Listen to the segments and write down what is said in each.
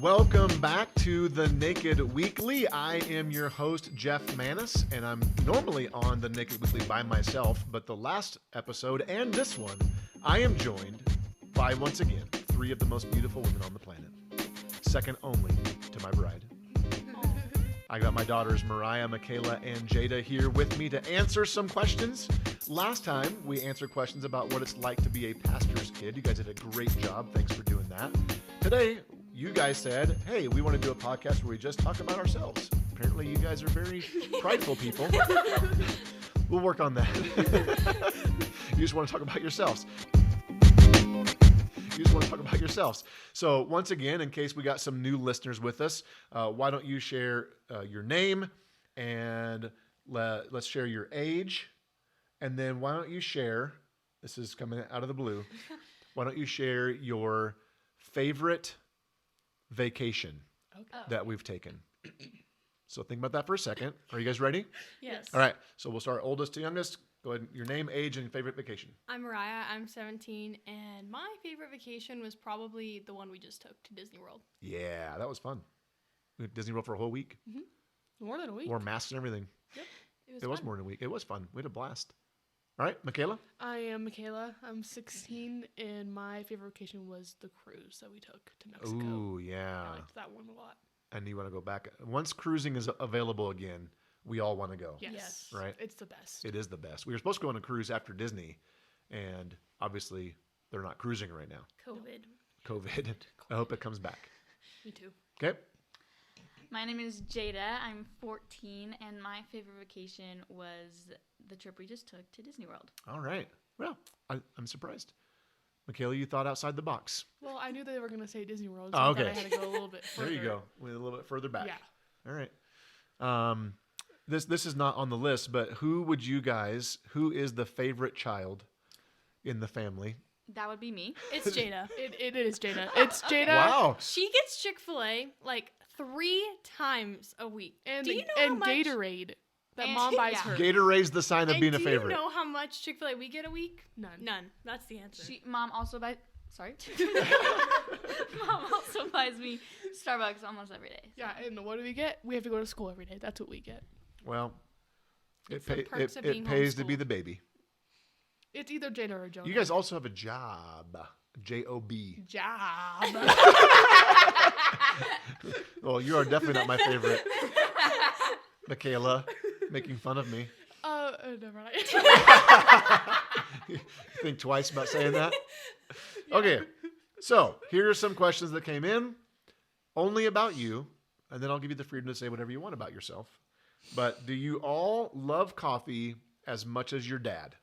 Welcome back to the Naked Weekly. I am your host, Jeff Manis, and I'm normally on the Naked Weekly by myself, but the last episode and this one, I am joined by, once again, three of the most beautiful women on the planet, second only to my bride. I got my daughters, Mariah, Michaela, and Jada here with me to answer some questions. Last time, we answered questions about what it's like to be a pastor's kid. You guys did a great job. Thanks for doing that. Today, you guys said, hey, we want to do a podcast where we just talk about ourselves. Apparently, you guys are very prideful people. We'll work on that. You just want to talk about yourselves. So once again, in case we got some new listeners with us, why don't you share your name and let's share your age. And then why don't you share, this is coming out of the blue, why don't you share your favorite vacation that we've taken? So think about that for a second. Are you guys ready? Yes. All right. So we'll start oldest to youngest. Go ahead. Your name, age, and favorite vacation. I'm Mariah. I'm 17, and my favorite vacation was probably the one we just took to Disney World. Yeah, that was fun. We went to Disney World for a whole week. Mm-hmm. More than a week. Wore masks and everything. Yep. It was more than a week. It was fun. We had a blast. All right, Michaela? I am Michaela. I'm 16, and my favorite vacation was the cruise that we took to Mexico. Ooh, yeah. I liked that one a lot. And you want to go back. Once cruising is available again, we all want to go. Yes. Right? It's the best. It is the best. We were supposed to go on a cruise after Disney, and obviously they're not cruising right now. COVID. I hope it comes back. Me too. Okay. My name is Jada. I'm 14, and my favorite vacation was the trip we just took to Disney World. All right. Well, I'm surprised. Michaela, you thought outside the box. Well, I knew they were going to say Disney World, so Oh, I okay. thought I had to go a little bit further. There you go. Went a little bit further back. Yeah. All right. This is not on the list, but who is the favorite child in the family? That would be me. It's Jada. It is Jada. It's Jada. Wow. She gets Chick-fil-A like 3 times a week. And, do you know how much? Gatorade that And- Mom buys yeah. her. Gatorade's the sign of And being a do favorite. you know how much Chick-fil-A we get a week? None. That's the answer. Mom also buys. Sorry. Mom also buys me Starbucks almost every day. Yeah, and what do we get? We have to go to school every day. That's what we get. Well, it the perks of being pays to be homeschooled. the baby. It's either Jada or Jonah. You guys also have a job. J-O-B. Job. Well, you are definitely not my favorite. Michaela, making fun of me. Never mind. Think twice about saying that? Okay, so here are some questions that came in, only about you, and then I'll give you the freedom to say whatever you want about yourself. But do you all love coffee as much as your dad?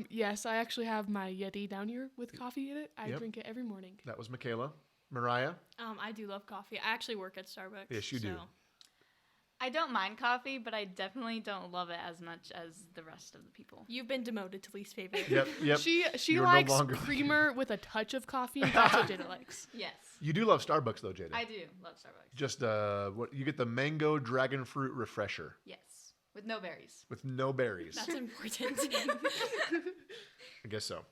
Yes, I actually have my Yeti down here with coffee in it. I Yep. drink it every morning. That was Michaela. Mariah? I do love coffee. I actually work at Starbucks. Yes, you do. I don't mind coffee, but I definitely don't love it as much as the rest of the people. You've been demoted to least favorite. Yep. She You're no likes longer- creamer with a touch of coffee, and that's what Jada likes. Yes. You do love Starbucks, though, Jada. I do love Starbucks. Just, what you get the mango dragon fruit refresher Yes. With no berries. with no berries. That's important. I guess so.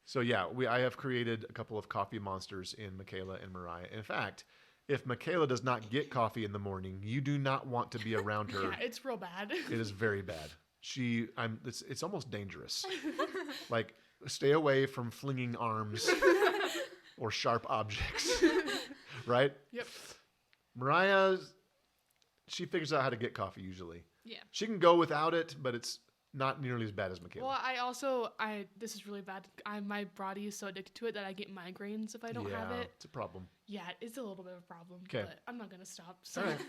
So yeah, I have created a couple of coffee monsters in Michaela and Mariah. In fact, if Michaela does not get coffee in the morning, you do not want to be around her. Yeah, it's real bad. It is very bad. It's almost dangerous. Like, stay away from flinging arms or sharp objects. Right? Yep. Mariah, she figures out how to get coffee usually. Yeah. She can go without it, but it's not nearly as bad as Michaela. Well, this is really bad. My body is so addicted to it that I get migraines if I don't have it. It's a problem. Yeah, it's a little bit of a problem. 'Kay. But I'm not gonna stop. So. All right.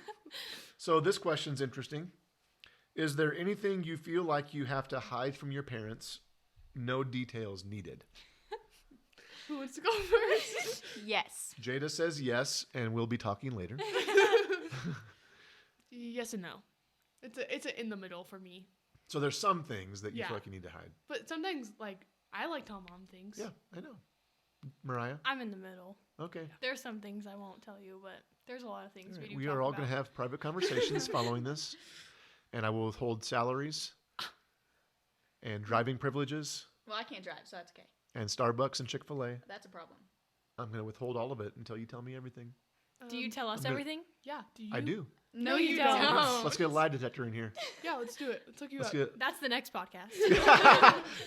So this question's interesting. Is there anything you feel like you have to hide from your parents? No details needed. Who wants to go first? Yes. Jada says yes, and we'll be talking later. Yes and no. It's a in the middle for me. So there's some things that you Yeah. feel like you need to hide. But sometimes, like, I like telling Mom things. Yeah, I know. Mariah? I'm in the middle. Okay. There's some things I won't tell you, but there's a lot of things All right. we do. We talk are all about. going to have private conversations following this. And I will withhold salaries and driving privileges Well, I can't drive, so that's okay. and Starbucks and Chick-fil-A. That's a problem. I'm going to withhold all of it until you tell me everything. Do you tell us I'm gonna- everything? Yeah. Do you? I do. No, you you don't. don't. Let's get a lie detector in here. Yeah, let's do it. Let's hook you Let's up. get. That's the next podcast.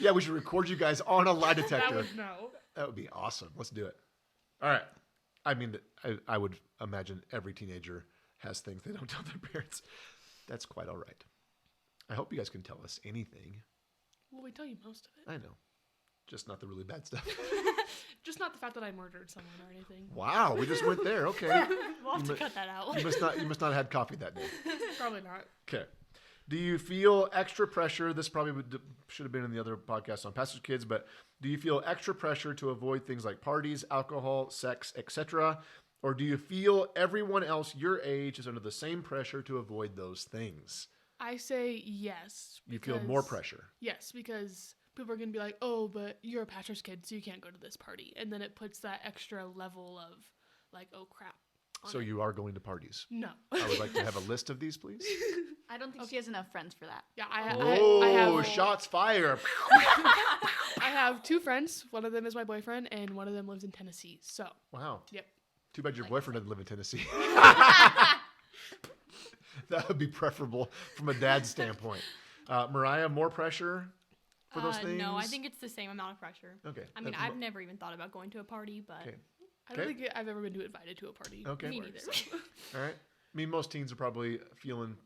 Yeah, we should record you guys on a lie That detector. would no. That would be awesome. Let's do it. All right. I mean, I would imagine every teenager has things they don't tell their parents. That's quite all right. I hope you guys can tell us anything. Well, we tell you most of it. I know. Just not the really bad stuff. Just not the fact that I murdered someone or anything. Wow, we just went there. Okay. We'll have You to mu- cut that out. You must not have had coffee that day. Probably not. Okay. Do you feel extra pressure? This probably should have been in the other podcast on Pastor's Kids, but do you feel extra pressure to avoid things like parties, alcohol, sex, etc.? Or do you feel everyone else your age is under the same pressure to avoid those things? I say yes. You feel more because- pressure. Yes, because people are going to be like, oh, but you're a pastor's kid, so you can't go to this party. And then it puts that extra level of, like, oh, crap. on So it. you are going to parties. No. I would like to have a list of these, please. I don't think she has enough friends for that. Yeah, Oh, I have shots fired. I have 2 friends. One of them is my boyfriend, and one of them lives in Tennessee. So, Wow. Yep. Too bad your boyfriend doesn't live in Tennessee. That would be preferable from a dad's standpoint. Mariah, more pressure for those things? No, I think it's the same amount of pressure. Okay. I mean, That's I've never even thought about going to a party, but Okay. I don't Okay. think I've ever been invited to a party. Okay. me before, neither. so. All right. I mean, most teens are probably feeling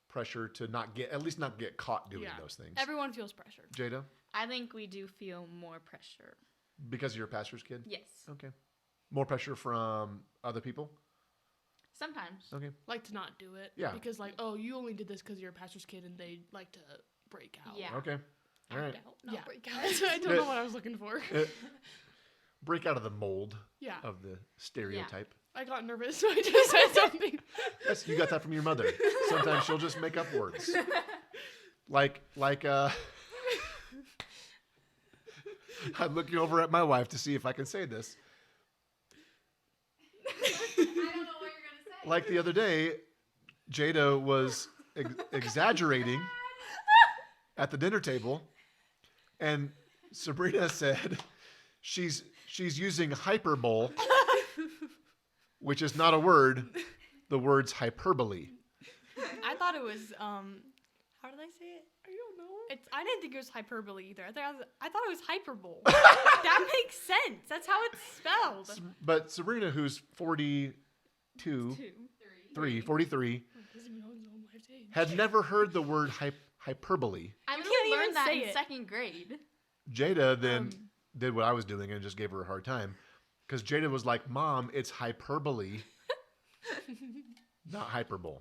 pressure to at least not get caught doing Yeah. those things. Everyone feels pressure. Jada, I think we do feel more pressure. because you're a pastor's kid? Yes. Okay. More pressure from other people? Sometimes. Okay. Like to not do it. Yeah. Because, like, oh, you only did this because you're a pastor's kid, and they like to break out. Yeah. Okay. All right. Act out, not Yeah. break out. I don't know what I was looking for. Break out of the mold Yeah. of the stereotype. I got nervous, so I just said something. Yes, you got that from your mother. Sometimes she'll just make up words. Like I'm looking over at my wife to see if I can say this. I don't know what you're gonna say. Like the other day, Jada was exaggerating at the dinner table, and Sabrina said she's using hyperbole, which is not a word. The word's hyperbole. I thought it was how did I say it? I don't know. I didn't think it was hyperbole either. I thought it was hyperbole. That makes sense. That's how it's spelled. But Sabrina, who's 42, 43, Doesn't even know his own wife's age. had never heard the word hyperbole. I You literally can't even learned that say in it. second grade. Jada then did what I was doing and just gave her a hard time. Because Jada was like, Mom, it's hyperbole, not hyperbole.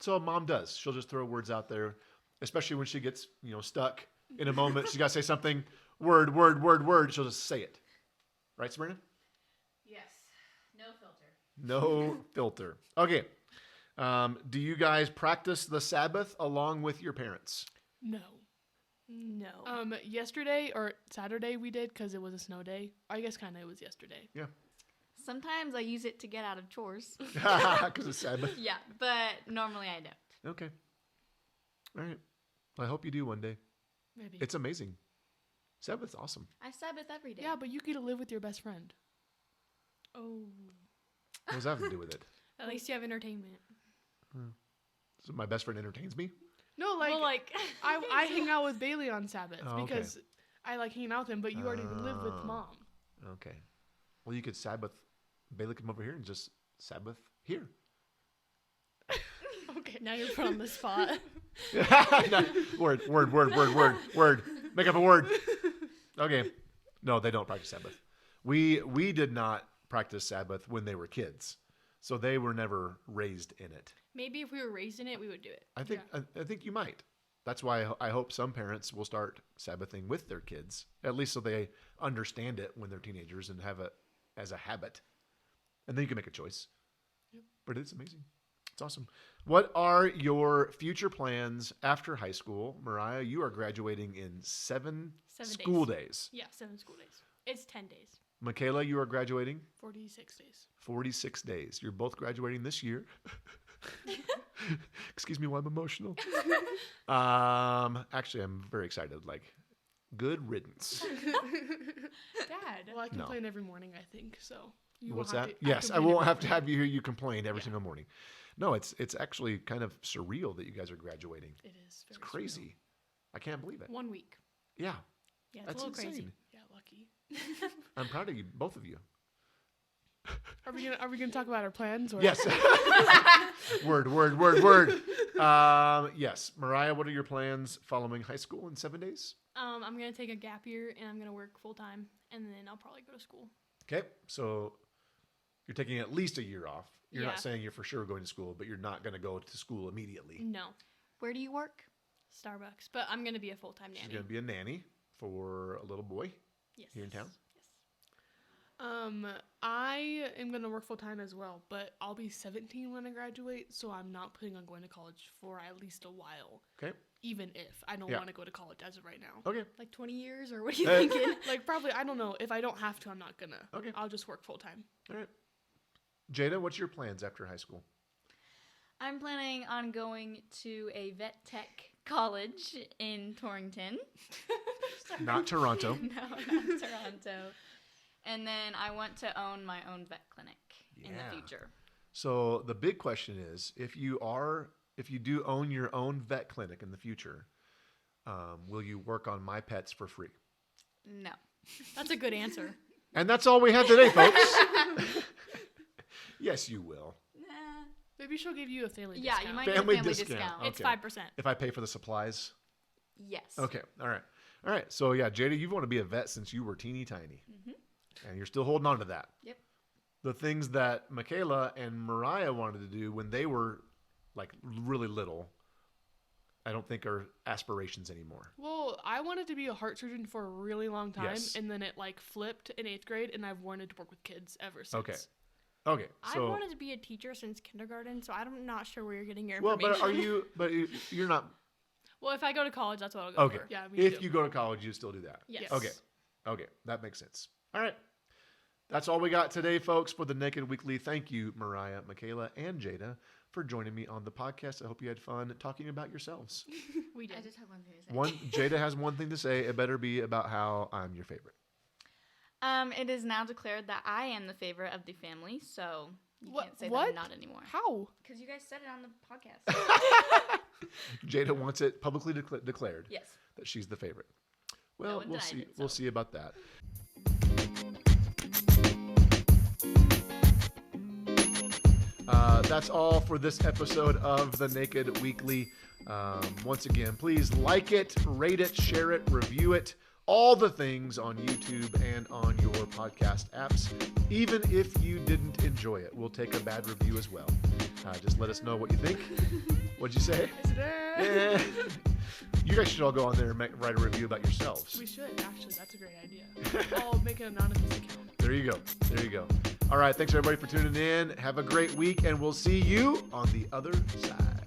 So Mom does. She'll just throw words out there, especially when she gets, stuck in a moment. She's got to say something, word. She'll just say it. Right, Sabrina? Yes. No filter. No filter. Okay. Do you guys practice the Sabbath along with your parents? No. No. Yesterday or Saturday we did because it was a snow day. I guess kind of it was yesterday. Yeah. Sometimes I use it to get out of chores. Because it's Sabbath. Yeah, but normally I don't. Okay. All right. Well, I hope you do one day. Maybe. It's amazing. Sabbath's awesome. I Sabbath every day. Yeah, but you get to live with your best friend. Oh. What does that have to do with it? At least you have entertainment. So my best friend entertains me? No, like, Well, like I hang out with Bailey on Sabbath Oh, okay. because I like hanging out with him, but you already live with Oh. Mom. Okay. Well, you could Sabbath. Bailey come over here and just Sabbath here. Okay. now you're put on the spot. No, word. Make up a word. Okay. No, they don't practice Sabbath. We did not practice Sabbath when they were kids. So they were never raised in it. Maybe if we were raised in it, we would do it. I think you might. That's why I hope some parents will start Sabbathing with their kids, at least so they understand it when they're teenagers and have it as a habit. And then you can make a choice. Yep. But it's amazing. It's awesome. What are your future plans after high school? Mariah, you are graduating in 7 7 school days. Yeah, 7 school days. It's 10 days. Michaela, you are graduating 46 days. 46 days. You're both graduating this year. Excuse me while I'm emotional. Actually, I'm very excited. Like, Good riddance. Dad. Well, I No. complain every morning, I think. So you What's won't that? have to, Yes, I complain won't every have to morning. have you hear you complain every Yeah. single morning. No, it's actually kind of surreal that you guys are graduating. It is. It's Very surreal. crazy. I can't believe it. 1 week. Yeah, Yeah, it's that's a little insane. crazy. Yeah, lucky. I'm proud of you, both of you. Are we gonna talk about our plans? Or? Yes. Word. Yes, Mariah, what are your plans following high school in 7 days? I'm gonna take a gap year and I'm gonna work full time, and then I'll probably go to school. Okay, so you're taking at least a year off. You're Yeah. not saying you're for sure going to school, but you're not going to go to school immediately. No, Where do you work? Starbucks, but I'm gonna be a full time She's nanny. going to be a nanny for a little boy. Yes. here in town? I am gonna work full time as well, but I'll be 17 when I graduate, so I'm not planning on going to college for at least a while. Okay. Even if I don't Yeah. want to go to college as of right now. Okay. Like 20 years, or what are you Uh, thinking? Like probably, I don't know. If I don't have to, I'm not gonna. Okay. I'll just work full time. All right. Jada, what's your plans after high school? I'm planning on going to a vet tech college in Torrington. Not Toronto. No, not Toronto. And then I want to own my own vet clinic in Yeah. the future. So the big question is, if you do own your own vet clinic in the future, will you work on my pets for free? No. That's a good answer. And that's all we have today, folks. Yes, you will. Nah. Maybe she'll give you a family Yeah, discount. you might Family get a family discount. discount. Okay. It's 5%. If I pay for the supplies. Yes. Okay. All right. All right. So yeah, Jada, you've wanted to be a vet since you were teeny tiny, and you're still holding on to that. Yep. The things that Michaela and Mariah wanted to do when they were like really little, I don't think are aspirations anymore. Well, I wanted to be a heart surgeon for a really long time, Yes. and then it like flipped in 8th grade, and I've wanted to work with kids ever since. Okay. Okay. I've So wanted to be a teacher since kindergarten, so I'm not sure where you're getting your well, information. but are you? But you're not. Well, if I go to college, that's what I'll go Okay. for. Yeah, me If too. you go to college, you still do that. Yes. Okay. Okay. That makes sense. All right. That's all we got today, folks, for the Naked Weekly. Thank you, Mariah, Michaela, and Jada, for joining me on the podcast. I hope you had fun talking about yourselves. We I did. just have one thing to say. Jada has one thing to say. It better be about how I'm your favorite. It is now declared that I am the favorite of the family, so you What- can't say that what? I'm not anymore. How? Because you guys said it on the podcast. Jada wants it publicly declared Yes. that she's the favorite. Well, one we'll denied see. it, We'll so. see about that. That's all for this episode of the Naked Weekly. Once again, please like it, rate it, share it, review it, all the things on YouTube and on your podcast apps. Even if you didn't enjoy it, we'll take a bad review as well. Just let us know what you think. What'd you say? Eh. You guys should all go on there and write a review about yourselves. We should, actually. That's a great idea. I'll make an anonymous account. There you go. There you go. All right. Thanks, everybody, for tuning in. Have a great week, and we'll see you on the other side.